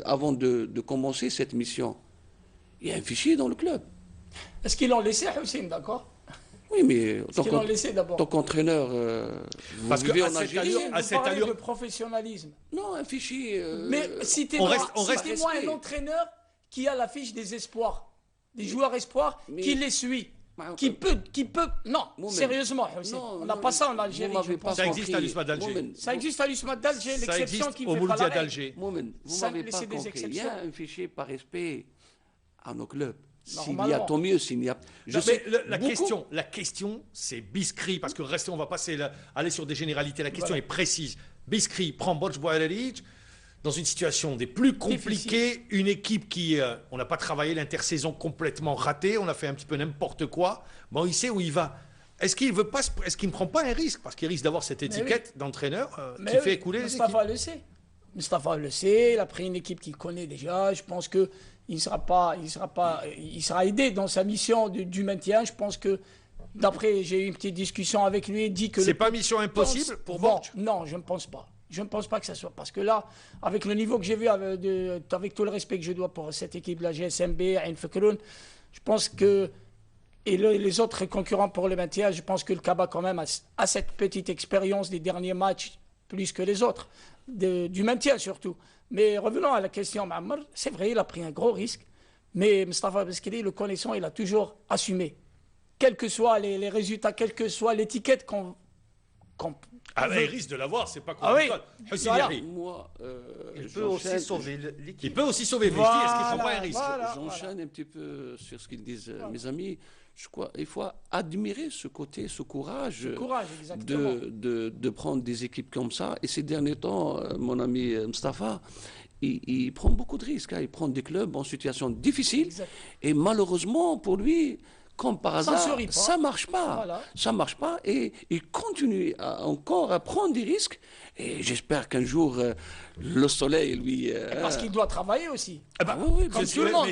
avant de commencer cette mission, il y a un fichier dans le club. Est-ce qu'ils l'ont laissé, Houssine, d'accord? Oui, mais tant qu'entraîneur, vous vivez en Algérie. À cette allure de professionnalisme. Non, un fichier. Mais citez-moi un entraîneur qui a la fiche des espoirs, des joueurs espoirs, qui les suit. Qui peut. Non, sérieusement, on n'a pas ça en Algérie. Ça existe à l'USMA d'Alger. Ça existe à l'USMA d'Alger, l'exception qui fait pas la règle. d'Alger. Vous m'avez pas compris. Il y a un fichier par respect à nos clubs. S'il y a, tant mieux. S'il n'y a, la question, c'est Biskri, parce que on va aller sur des généralités. La question est précise. Biskri prend Borj Boualalic dans une situation des plus compliquées, une équipe qui, on n'a pas travaillé l'intersaison complètement ratée, on a fait un petit peu n'importe quoi. Bon, il sait où il va. Est-ce qu'il ne prend pas un risque, parce qu'il risque d'avoir cette étiquette d'entraîneur qui fait écouler les équipes. Mustafa le sait, il a pris une équipe qu'il connaît déjà. Je pense que il sera aidé dans sa mission du maintien. Je pense que, d'après, j'ai eu une petite discussion avec lui, il dit que... C'est pas mission impossible pour Borj? Non, je ne pense pas. Je ne pense pas que ça soit. Parce que là, avec le niveau que j'ai vu, avec tout le respect que je dois pour cette équipe, la GSMB, Ain Fekroun, je pense que... Et les autres concurrents pour le maintien, je pense que le Kaba, quand même, a cette petite expérience des derniers matchs, plus que les autres, du maintien surtout. Mais revenons à la question, Ma'ammar, c'est vrai, il a pris un gros risque, mais Mustafa Biskri, le connaissant, il a toujours assumé. Quels que soient les résultats, quelle que soit l'étiquette qu'on il risque de l'avoir, c'est pas quoi. Ah oui. Il peut aussi sauver l'équipe. Il peut aussi sauver, mais je dis, est-ce qu'il ne prend pas un risque? J'enchaîne un petit peu sur ce qu'ils disent, mes amis. Je crois qu'il faut admirer ce côté, ce courage de prendre des équipes comme ça. Et ces derniers temps, mon ami Mustafa, il prend beaucoup de risques. Il prend des clubs en situation difficile. Et malheureusement, pour lui, comme par hasard, ça marche pas. Voilà. Ça marche pas. Et il continue encore à prendre des risques. Et j'espère qu'un jour, le soleil, lui... Parce qu'il doit travailler aussi. Oui, comme tout le monde.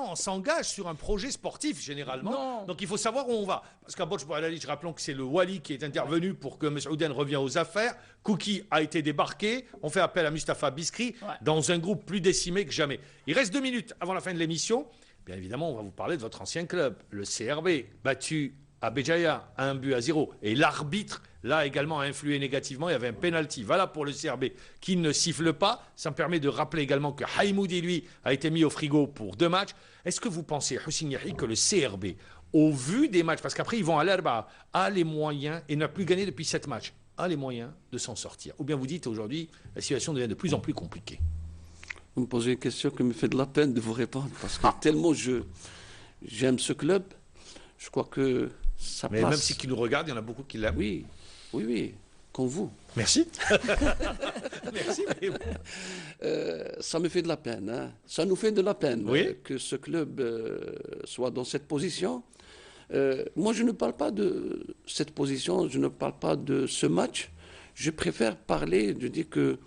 On s'engage sur un projet sportif, généralement. Non. Donc, il faut savoir où on va. Parce qu'à Borj Boualalic, rappelons que c'est le Wali qui est intervenu pour que M. Ouden revienne aux affaires. Kouki a été débarqué. On fait appel à Mustafa Biskri dans un groupe plus décimé que jamais. Il reste 2 minutes avant la fin de l'émission. Bien évidemment, on va vous parler de votre ancien club, le CRB, battu à Béjaïa, 1-0. Et l'arbitre, là également, a influé négativement. Il y avait un penalty valable pour le CRB qui ne siffle pas. Ça me permet de rappeler également que Haïmoudi, lui, a été mis au frigo pour 2 matchs. Est-ce que vous pensez, Houssine Yahi, que le CRB, au vu des matchs, parce qu'après ils vont à l'Arba, a les moyens, et n'a plus gagné depuis 7 matchs, a les moyens de s'en sortir? Ou bien vous dites aujourd'hui, la situation devient de plus en plus compliquée? Vous me posez une question qui me fait de la peine de vous répondre, parce que tellement j'aime ce club, je crois que ça Mais passe. même si qui nous regardent, il y en a beaucoup qui l'aiment. Oui, comme vous. Merci. Merci. Ça me fait de la peine. Hein. Ça nous fait de la peine que ce club soit dans cette position. Moi, je ne parle pas de cette position, je ne parle pas de ce match. Je préfère parler de dire que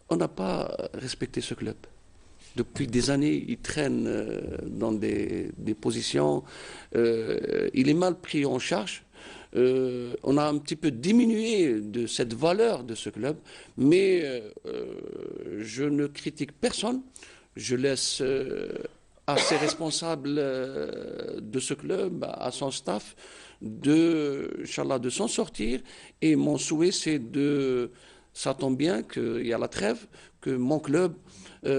on n'a pas respecté ce club. Depuis des années, il traîne dans des positions. Il est mal pris en charge. On a un petit peu diminué de cette valeur de ce club. Mais je ne critique personne. Je laisse à ses responsables de ce club, à son staff, Inch'Allah, de s'en sortir. Et mon souhait, c'est de... Ça tombe bien qu'il y a la trêve, que mon club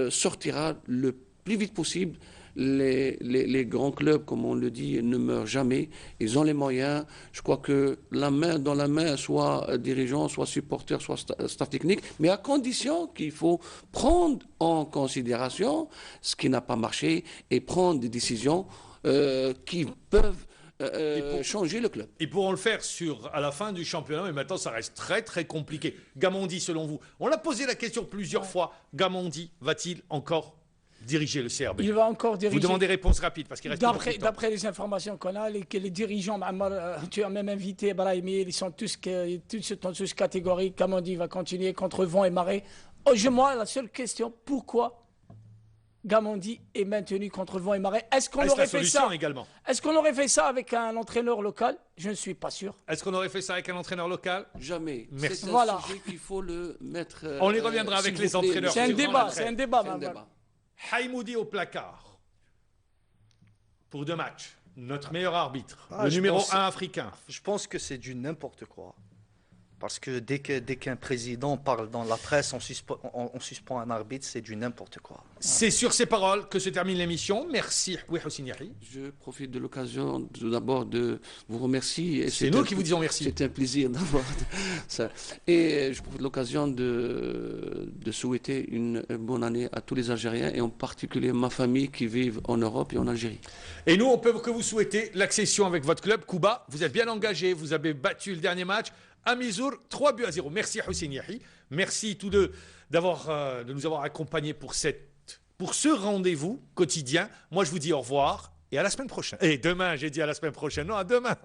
sortira le plus vite possible. Les grands clubs, comme on le dit, ne meurent jamais. Ils ont les moyens. Je crois que la main dans la main, soit dirigeants, soit supporters, soit staff technique, mais à condition qu'il faut prendre en considération ce qui n'a pas marché et prendre des décisions qui peuvent changer le club. Ils pourront le faire à la fin du championnat, mais maintenant ça reste très très compliqué. Gamondi, selon vous, on l'a posé la question plusieurs fois, Gamondi va-t-il encore diriger le CRB? Il va encore diriger. Vous demandez réponse rapide parce qu'il reste D'après les informations qu'on a, les dirigeants, tu as même invité Brahimi, ils sont tous catégoriques. Gamondi va continuer contre vent et marée. Moi, la seule question, pourquoi Gamondi est maintenu contre le vent et marée. Est-ce qu'on Est-ce aurait la fait solution ça également? Est-ce qu'on aurait fait ça avec un entraîneur local? Je ne suis pas sûr. Est-ce qu'on aurait fait ça avec un entraîneur local? Jamais. Merci. C'est un Voilà. sujet qu'il faut le mettre. On y reviendra avec s'il les vous plaît. entraîneurs. C'est un Durant débat, la c'est un trêve. débat. C'est un madame. débat. Haïmoudi au placard pour 2 matchs. Notre meilleur arbitre, Ah, le je numéro pense- 1 africain. Je pense que c'est du n'importe quoi. Parce que dès qu'un président parle dans la presse, on suspend un arbitre, c'est du n'importe quoi. C'est sur ces paroles que se termine l'émission. Merci, oui, Hossein Yahi. Je profite de l'occasion tout d'abord de vous remercier. Et C'est nous qui vous disons merci. C'est un plaisir d'avoir ça. Et je profite de l'occasion de souhaiter une bonne année à tous les Algériens et en particulier ma famille qui vivent en Europe et en Algérie. Et nous, on peut que vous souhaiter l'accession avec votre club. Kouba, vous êtes bien engagé. Vous avez battu le dernier match à Mizour, 3-0. Merci Hossein Yahi. Merci tous deux de nous avoir accompagnés pour ce rendez-vous quotidien. Moi, je vous dis au revoir et à la semaine prochaine. Et demain, j'ai dit à la semaine prochaine. Non, à demain.